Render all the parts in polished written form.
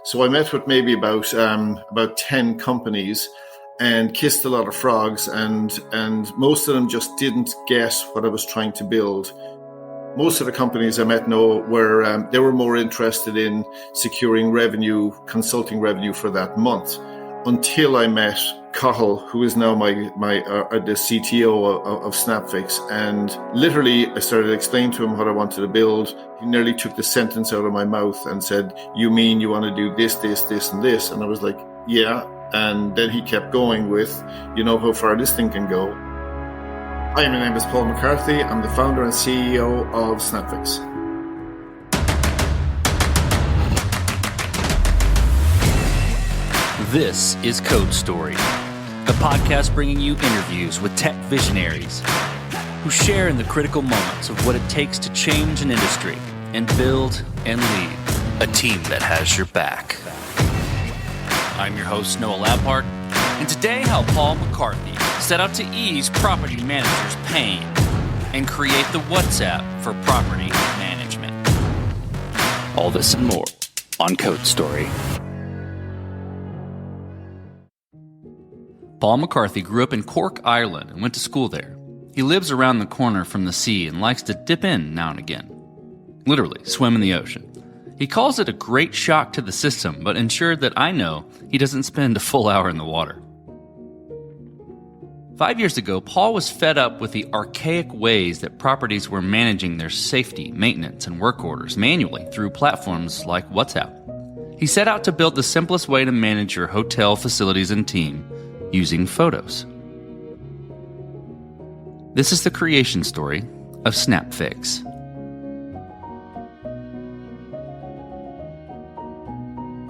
So I met with maybe about 10 companies and kissed a lot of frogs, and most of them just didn't get what I was trying to build. Most of the companies I met were they were more interested in securing revenue, consulting revenue for that month, until I met Cathal, who is now the CTO of SnapFix. And literally, I started explaining to him what I wanted to build. He nearly took the sentence out of my mouth and said, "You mean you want to do this, this, this, and this?" And I was like, "Yeah." And then he kept going with, "You know how far this thing can go." Hi, my name is Paul McCarthy. I'm the founder and CEO of SnapFix. This is Code Story, a podcast bringing you interviews with tech visionaries who share in the critical moments of what it takes to change an industry and build and lead a team that has your back. I'm your host, Noah Lampard, and today how Paul McCarthy set out to ease property managers' pain and create the WhatsApp for property management. All this and more on Code Story. Paul McCarthy grew up in Cork, Ireland, and went to school there. He lives around the corner from the sea and likes to dip in now and again. Literally, swim in the ocean. He calls it a great shock to the system, but ensured that I know he doesn't spend a full hour in the water. 5 years ago, Paul was fed up with the archaic ways that properties were managing their safety, maintenance, and work orders manually through platforms like WhatsApp. He set out to build the simplest way to manage your hotel facilities and team using photos. This is the creation story of SnapFix.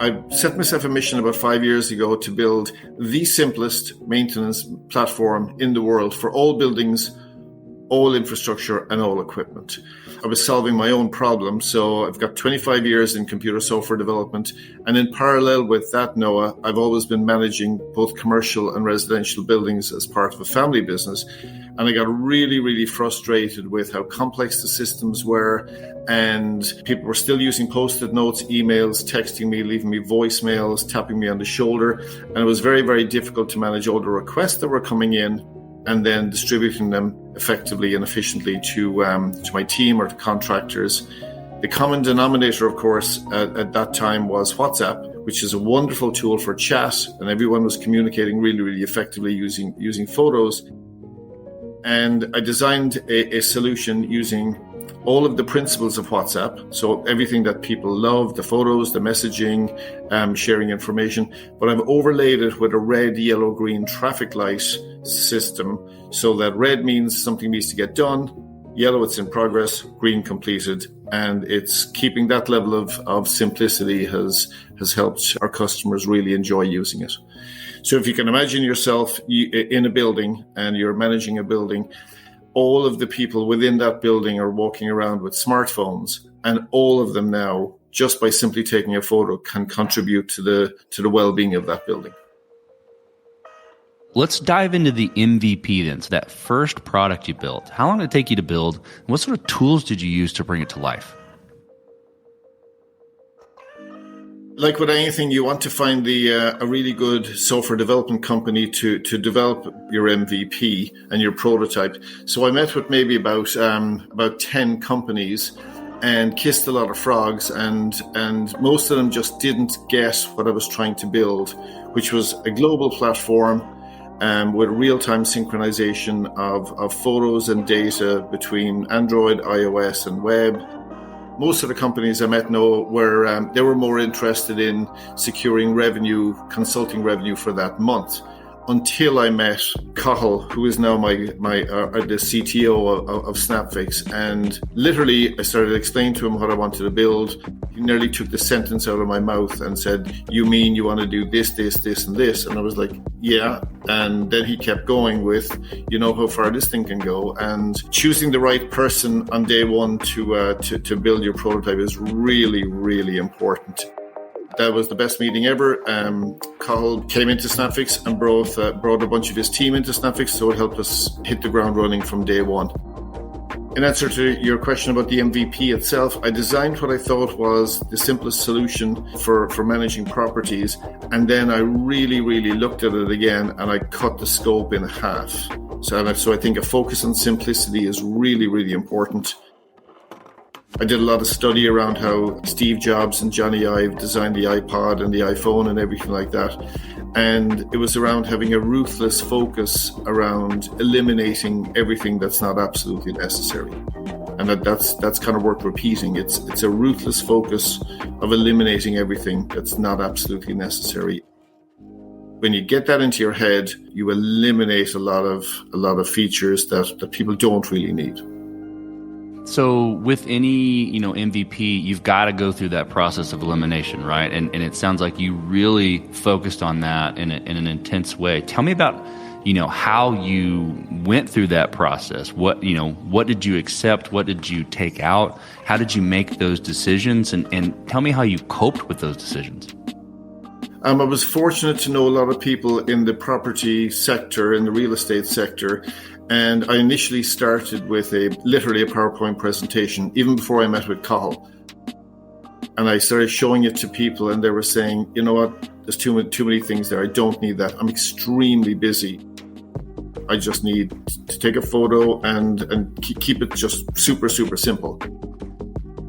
I set myself a mission about 5 years ago to build the simplest maintenance platform in the world for all buildings, all infrastructure, and all equipment. I was solving my own problem, so I've got 25 years in computer software development, and in parallel with that, Noah, I've always been managing both commercial and residential buildings as part of a family business, and I got really, really frustrated with how complex the systems were, and people were still using post-it notes, emails, texting me, leaving me voicemails, tapping me on the shoulder, and it was very, very difficult to manage all the requests that were coming in and then distributing them effectively and efficiently to my team or to contractors. The common denominator, of course, at that time was WhatsApp, which is a wonderful tool for chat, and everyone was communicating really, really effectively using photos. And I designed a solution using all of the principles of WhatsApp, so everything that people love, the photos, the messaging, sharing information, but I've overlaid it with a red, yellow, green traffic light system, so that red means something needs to get done, yellow it's in progress, green completed, and it's keeping that level of simplicity has helped our customers really enjoy using it. So if you can imagine yourself in a building and you're managing a building, all of the people within that building are walking around with smartphones, and all of them now, just by simply taking a photo, can contribute to the well-being of that building. Let's dive into the MVP then, so that first product you built. How long did it take you to build? And what sort of tools did you use to bring it to life? Like with anything, you want to find a really good software development company to develop your MVP and your prototype. So I met with maybe about 10 companies and kissed a lot of frogs, and most of them just didn't get what I was trying to build, which was a global platform with real-time synchronization of photos and data between Android, iOS, and web. Most of the companies I met were they were more interested in securing revenue, consulting revenue for that month, until I met Cathal, who is now the CTO of SnapFix. And literally, I started explaining to him what I wanted to build. He nearly took the sentence out of my mouth and said, "You mean you want to do this, this, this, and this?" And I was like, "Yeah." And then he kept going with, "You know how far this thing can go?" And choosing the right person on day one to build your prototype is really, really important. That was the best meeting ever. Cathal came into SnapFix and brought a bunch of his team into SnapFix, so it helped us hit the ground running from day one. In answer to your question about the MVP itself, I designed what I thought was the simplest solution for managing properties. And then I really looked at it again and I cut the scope in half. So I think a focus on simplicity is really important. I did a lot of study around how Steve Jobs and Johnny Ive designed the iPod and the iPhone and everything like that. And it was around having a ruthless focus around eliminating everything that's not absolutely necessary. And that's kind of worth repeating. It's a ruthless focus of eliminating everything that's not absolutely necessary. When you get that into your head, you eliminate a lot of features that people don't really need. So with any, MVP, you've got to go through that process of elimination, right? And it sounds like you really focused on that in an intense way. Tell me about, how you went through that process. What did you accept? What did you take out? How did you make those decisions? And tell me how you coped with those decisions. I was fortunate to know a lot of people in the property sector, in the real estate sector. And I initially started with literally a PowerPoint presentation, even before I met with Cathal. And I started showing it to people and they were saying, you know what, there's too many things there. I don't need that. I'm extremely busy. I just need to take a photo and keep it just super simple.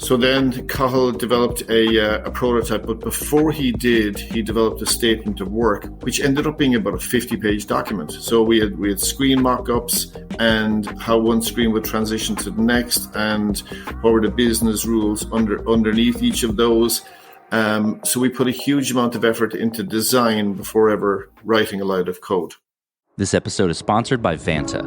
So then Cathal developed a prototype, but before he did, he developed a statement of work, which ended up being about a 50-page document. So we had screen mock-ups and how one screen would transition to the next and what were the business rules underneath each of those. So we put a huge amount of effort into design before ever writing a line of code. This episode is sponsored by Vanta.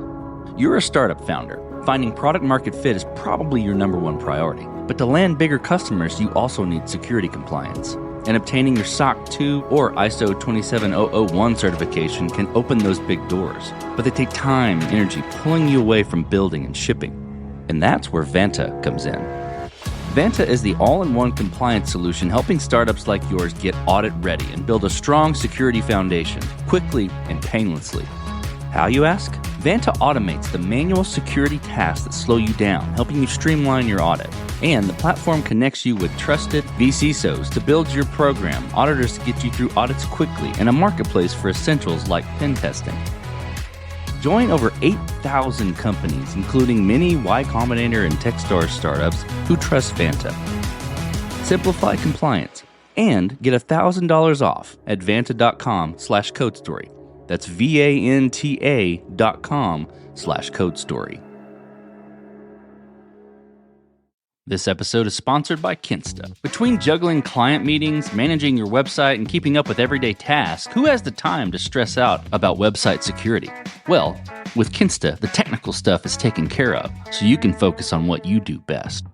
You're a startup founder. Finding product market fit is probably your number one priority. But to land bigger customers, you also need security compliance. And obtaining your SOC 2 or ISO 27001 certification can open those big doors. But they take time and energy pulling you away from building and shipping. And that's where Vanta comes in. Vanta is the all-in-one compliance solution helping startups like yours get audit ready and build a strong security foundation quickly and painlessly. How, you ask? Vanta automates the manual security tasks that slow you down, helping you streamline your audit. And the platform connects you with trusted VCSOs to build your program, auditors to get you through audits quickly, and a marketplace for essentials like pen testing. Join over 8,000 companies, including many Y Combinator and Techstars startups who trust Vanta. Simplify compliance and get $1,000 off at vanta.com/codestory. That's vanta.com/codestory. This episode is sponsored by Kinsta. Between juggling client meetings, managing your website, and keeping up with everyday tasks, who has the time to stress out about website security? Well, with Kinsta, the technical stuff is taken care of, so you can focus on what you do best.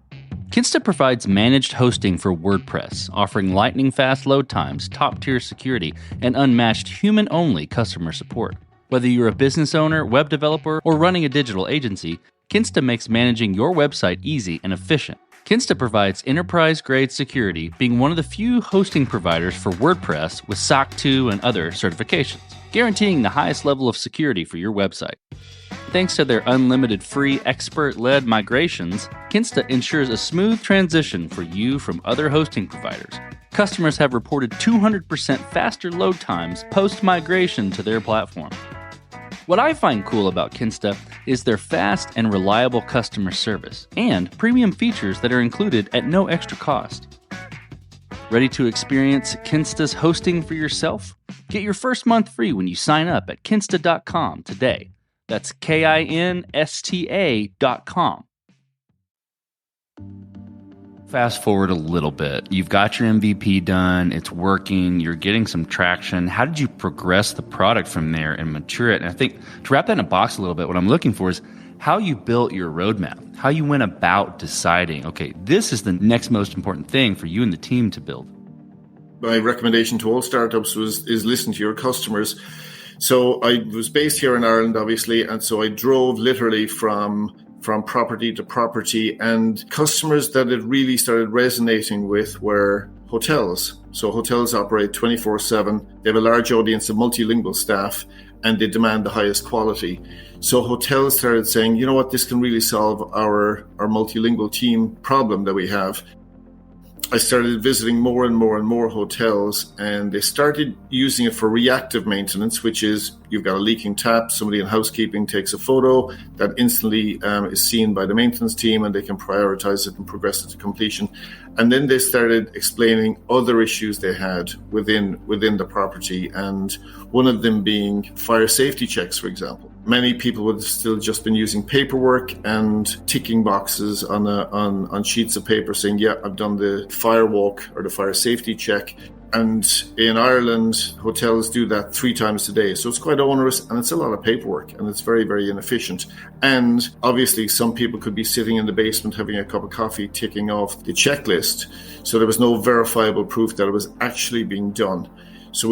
Kinsta provides managed hosting for WordPress, offering lightning-fast load times, top-tier security, and unmatched human-only customer support. Whether you're a business owner, web developer, or running a digital agency, Kinsta makes managing your website easy and efficient. Kinsta provides enterprise-grade security, being one of the few hosting providers for WordPress with SOC 2 and other certifications, guaranteeing the highest level of security for your website. Thanks to their unlimited free expert-led migrations, Kinsta ensures a smooth transition for you from other hosting providers. Customers have reported 200% faster load times post-migration to their platform. What I find cool about Kinsta is their fast and reliable customer service and premium features that are included at no extra cost. Ready to experience Kinsta's hosting for yourself? Get your first month free when you sign up at kinsta.com today. That's KINSTA.com. Fast forward a little bit. You've got your MVP done. It's working. You're getting some traction. How did you progress the product from there and mature it? And I think to wrap that in a box a little bit, what I'm looking for is how you built your roadmap, how you went about deciding, okay, this is the next most important thing for you and the team to build. My recommendation to all startups is listen to your customers. So I was based here in Ireland, obviously, and so I drove literally from property to property, and customers that it really started resonating with were hotels. So hotels operate 24/7. They have a large audience of multilingual staff, and they demand the highest quality. So hotels started saying, you know what, this can really solve our multilingual team problem that we have. I started visiting more and more and more hotels, and they started using it for reactive maintenance, which is you've got a leaking tap, somebody in housekeeping takes a photo that instantly is seen by the maintenance team, and they can prioritize it and progress it to completion. And then they started explaining other issues they had within the property, and one of them being fire safety checks, for example. Many people would have still just been using paperwork and ticking boxes on sheets of paper saying, yeah, I've done the fire walk or the fire safety check. And in Ireland, hotels do that 3 times a day. So it's quite onerous, and it's a lot of paperwork, and it's very, very inefficient. And obviously, some people could be sitting in the basement having a cup of coffee, ticking off the checklist. So there was no verifiable proof that it was actually being done. So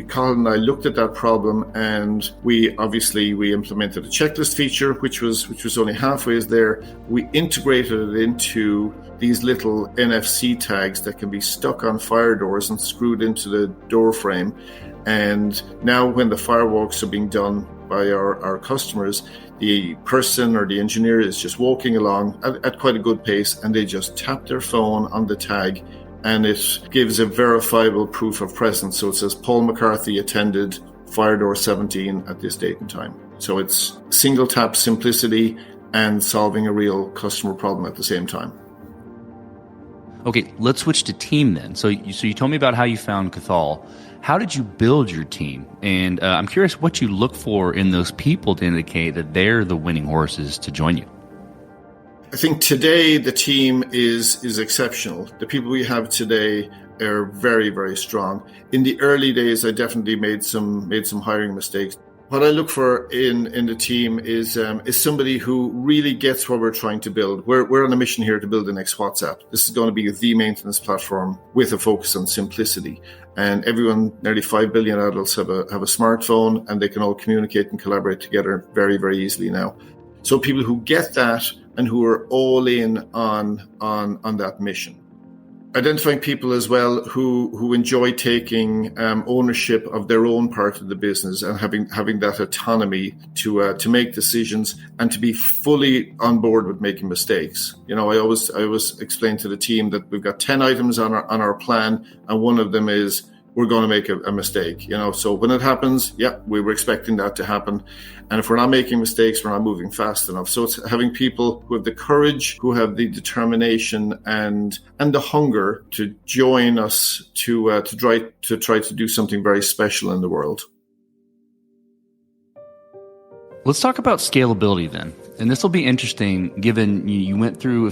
Colin and I looked at that problem, and we implemented a checklist feature, which was only halfway there. We integrated it into these little NFC tags that can be stuck on fire doors and screwed into the door frame. And now when the firewalks are being done by our customers, the person or the engineer is just walking along at quite a good pace, and they just tap their phone on the tag, and it gives a verifiable proof of presence. So it says Paul McCarthy attended fire door 17 at this date and time. So it's single tap simplicity and solving a real customer problem at the same time. Okay, let's switch to team then. So you told me about how you found Cathal. How did you build your team? And I'm curious what you look for in those people to indicate that they're the winning horses to join you. I think today the team is exceptional. The people we have today are very, very strong. In the early days, I definitely made some hiring mistakes. What I look for in the team is somebody who really gets what we're trying to build. We're on a mission here to build the next WhatsApp. This is going to be the maintenance platform with a focus on simplicity. And everyone, nearly 5 billion adults have a smartphone, and they can all communicate and collaborate together very, very easily now. So people who get that and who are all in on that mission. Identifying people as well who enjoy taking ownership of their own part of the business and having that autonomy to make decisions and to be fully on board with making mistakes. You know, I always explain to the team that we've got 10 items on our plan, and one of them is we're going to make a mistake. You know, so when it happens, yeah, we were expecting that to happen. And if we're not making mistakes, we're not moving fast enough. So it's having people who have the courage, who have the determination and the hunger to join us to try to do something very special in the world. Let's talk about scalability then. And this will be interesting given you went through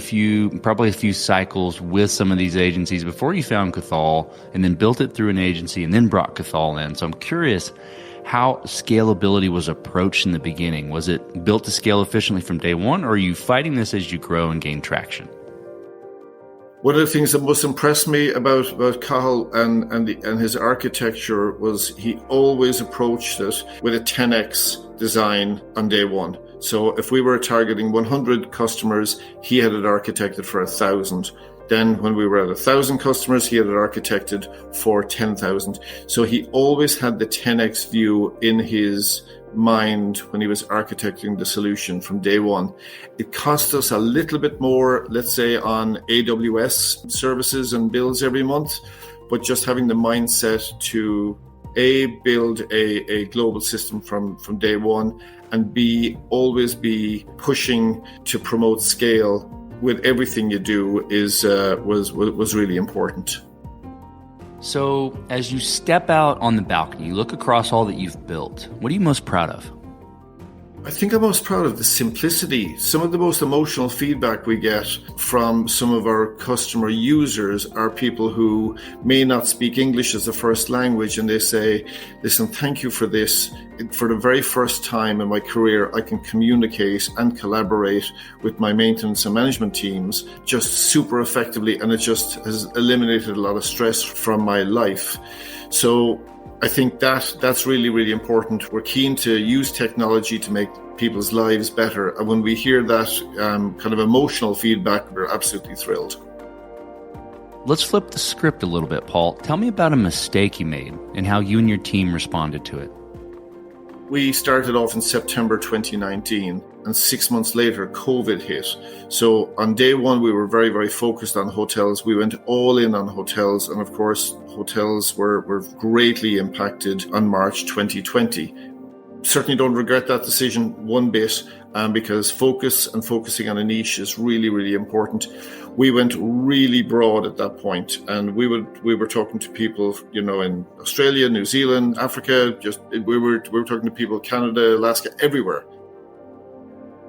probably a few cycles with some of these agencies before you found Cathal, and then built it through an agency and then brought Cathal in. So I'm curious how scalability was approached in the beginning. Was it built to scale efficiently from day one, or are you fighting this as you grow and gain traction? One of the things that most impressed me about Cathal and his architecture was he always approached it with a 10x design on day one. So if we were targeting 100 customers, he had it architected for 1,000. Then when we were at 1,000 customers, he had it architected for 10,000. So he always had the 10x view in his mind when he was architecting the solution from day one. It cost us a little bit more, let's say, on AWS services and bills every month, but just having the mindset to build a global system from day one, and always be pushing to promote scale with everything you do was really important. So as you step out on the balcony, you look across all that you've built, what are you most proud of? I think I'm most proud of the simplicity. Some of the most emotional feedback we get from some of our customer users are people who may not speak English as a first language, and they say, listen, thank you for this. For the very first time in my career, I can communicate and collaborate with my maintenance and management teams just super effectively, and it just has eliminated a lot of stress from my life. So I think that's really, really important. We're keen to use technology to make people's lives better. And when we hear that kind of emotional feedback, we're absolutely thrilled. Let's flip the script a little bit, Paul. Tell me about a mistake you made and how you and your team responded to it. We started off in September 2019, and 6 months later, COVID hit. So on day one, we were very, very focused on hotels. We went all in on hotels. And of course, hotels were greatly impacted on March 2020. Certainly don't regret that decision one bit, because focusing on a niche is really, really important. We went really broad at that point, and we were talking to people, in Australia, New Zealand, Africa. We were talking to people, Canada, Alaska, everywhere.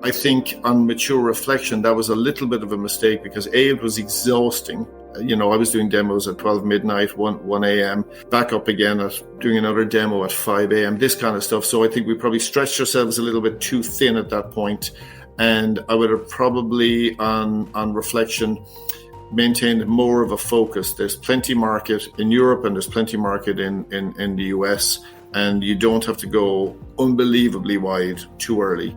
I think on mature reflection, that was a little bit of a mistake because it was exhausting. I was doing demos at 12 midnight, 1 a.m., back up again at doing another demo at 5 a.m., this kind of stuff. So I think we probably stretched ourselves a little bit too thin at that point. And I would have probably, on reflection, maintained more of a focus. There's plenty market in Europe and there's plenty market in the US, and you don't have to go unbelievably wide too early.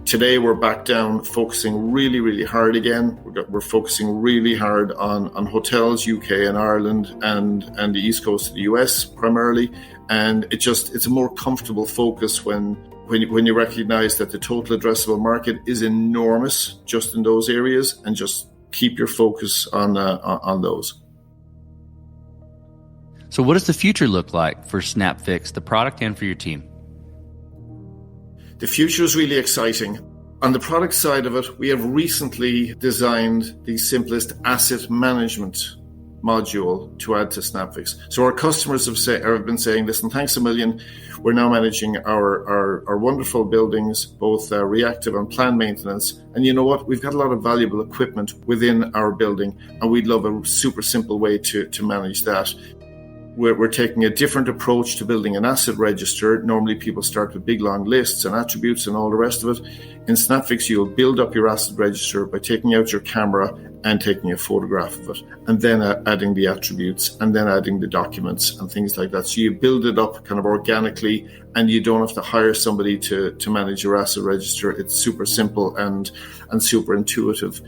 Today, we're back down, focusing really, really hard again. We're focusing really hard on hotels, UK and Ireland, and the East Coast of the US primarily. And it's a more comfortable focus when you recognize that the total addressable market is enormous just in those areas, and just keep your focus on those. So what does the future look like for SnapFix, the product, and for your team? The future is really exciting. On the product side of it, we have recently designed the simplest asset management module to add to SnapFix. So our customers have been saying, listen, thanks a million. We're now managing our wonderful buildings, both reactive and planned maintenance. And you know what? We've got a lot of valuable equipment within our building, and we'd love a super simple way to manage that. We're taking a different approach to building an asset register. Normally people start with big long lists and attributes and all the rest of it. In SnapFix, you'll build up your asset register by taking out your camera and taking a photograph of it, and then adding the attributes, and then adding the documents and things like that. So you build it up kind of organically, and you don't have to hire somebody to manage your asset register. It's super simple and super intuitive.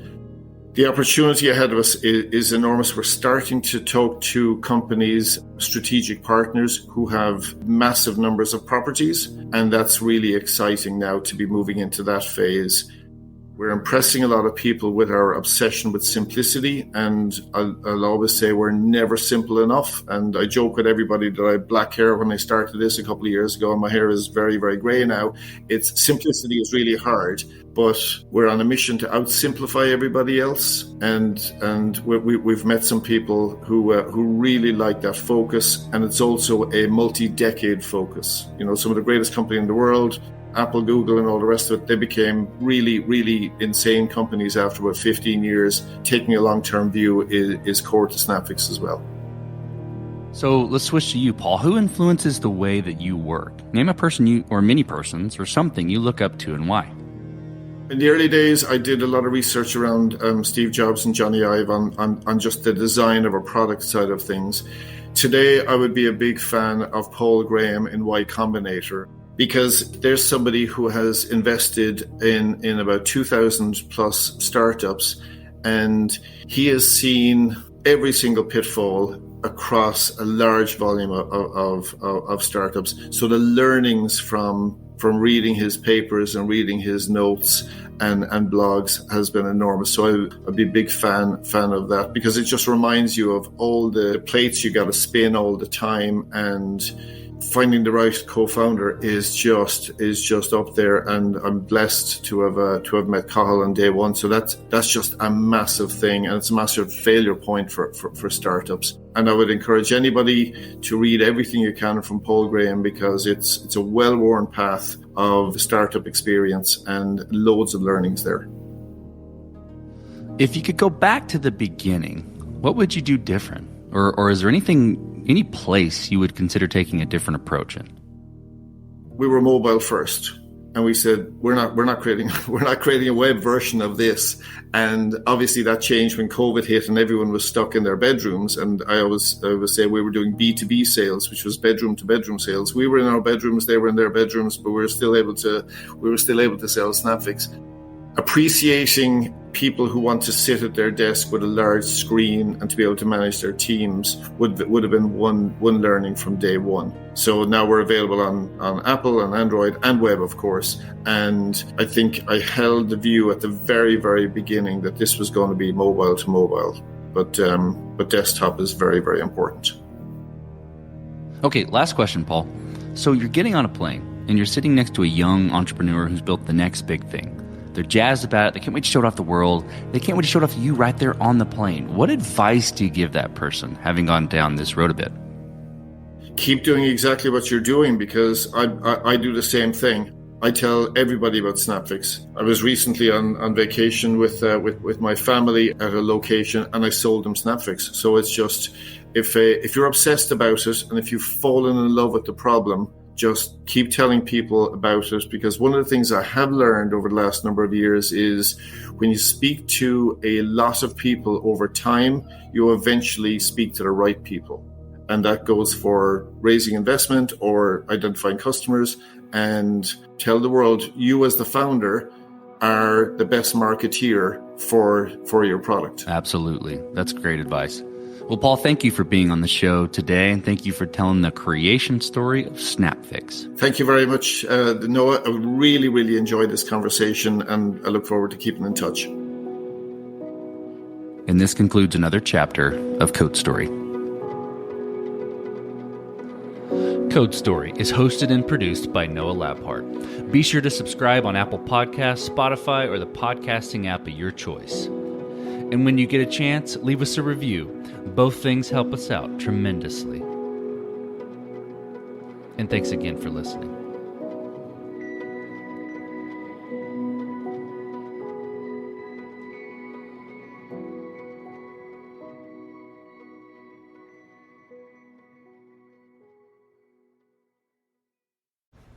The opportunity ahead of us is enormous. We're starting to talk to companies, strategic partners who have massive numbers of properties, and that's really exciting now to be moving into that phase. We're impressing a lot of people with our obsession with simplicity, and I'll always say we're never simple enough. And I joke with everybody that I had black hair when I started this a couple of years ago, and my hair is very, very grey now. Simplicity is really hard, but we're on a mission to out-simplify everybody else. And we've met some people who really like that focus, and it's also a multi-decade focus. Some of the greatest companies in the world, Apple, Google, and all the rest of it, they became really, really insane companies after about 15 years. Taking a long-term view is core to SnapFix as well. So let's switch to you, Paul. Who influences the way that you work? Name a person or many persons or something you look up to, and why. In the early days, I did a lot of research around Steve Jobs and Johnny Ive on just the design of a product side of things. Today, I would be a big fan of Paul Graham in Y Combinator, because there's somebody who has invested in about 2,000 plus startups, and he has seen every single pitfall across a large volume of startups. So the learnings from reading his papers and reading his notes and blogs has been enormous. So I'd be a big fan of that, because it just reminds you of all the plates you got to spin all the time, and finding the right co-founder is just up there. And I'm blessed to have met Cathal on day one. So that's just a massive thing, and it's a massive failure point for startups. And I would encourage anybody to read everything you can from Paul Graham, because it's a well-worn path of startup experience and loads of learnings there. If you could go back to the beginning, what would you do different? Or is there any place you would consider taking a different approach in? We were mobile first, and we said we're not creating a web version of this. And obviously that changed when COVID hit and everyone was stuck in their bedrooms. And I always say we were doing B2B sales, which was bedroom to bedroom sales. We were in our bedrooms, they were in their bedrooms, but we were still able to sell SnapFix. Appreciating people who want to sit at their desk with a large screen and to be able to manage their teams would have been one learning from day one. So now we're available on Apple and Android and web, of course. And I think I held the view at the very, very beginning that this was going to be mobile to mobile. But desktop is very, very important. Okay, last question, Paul. So you're getting on a plane and you're sitting next to a young entrepreneur who's built the next big thing. They're jazzed about it. They can't wait to show it off the world. They can't wait to show it off to you right there on the plane. What advice do you give that person, having gone down this road a bit? Keep doing exactly what you're doing, because I do the same thing. I tell everybody about SnapFix. I was recently on vacation with my family at a location, and I sold them SnapFix. So it's just, if you're obsessed about it and if you've fallen in love with the problem, just keep telling people about it, because one of the things I have learned over the last number of years is when you speak to a lot of people over time, you eventually speak to the right people. And that goes for raising investment or identifying customers, and tell the world you as the founder are the best marketeer for your product. Absolutely. That's great advice. Well, Paul, thank you for being on the show today, and thank you for telling the creation story of SnapFix. Thank you very much, Noah. I really, really enjoyed this conversation, and I look forward to keeping in touch. And this concludes another chapter of Code Story. Code Story is hosted and produced by Noah Labhart. Be sure to subscribe on Apple Podcasts, Spotify, or the podcasting app of your choice. And when you get a chance, leave us a review. Both things help us out tremendously. And thanks again for listening.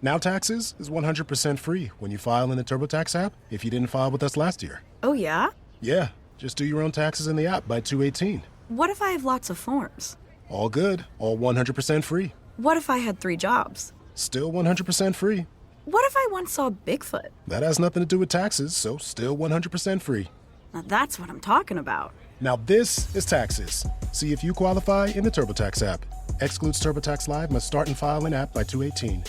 Now Taxes is 100% free when you file in the TurboTax app if you didn't file with us last year. Oh, yeah? Yeah, just do your own taxes in the app by 2/18. What if I have lots of forms? All good, all 100% free. What if I had 3 jobs? Still 100% free. What if I once saw Bigfoot? That has nothing to do with taxes, so still 100% free. Now that's what I'm talking about. Now this is taxes. See if you qualify in the TurboTax app. Excludes TurboTax Live, must start and file in app by 2/18.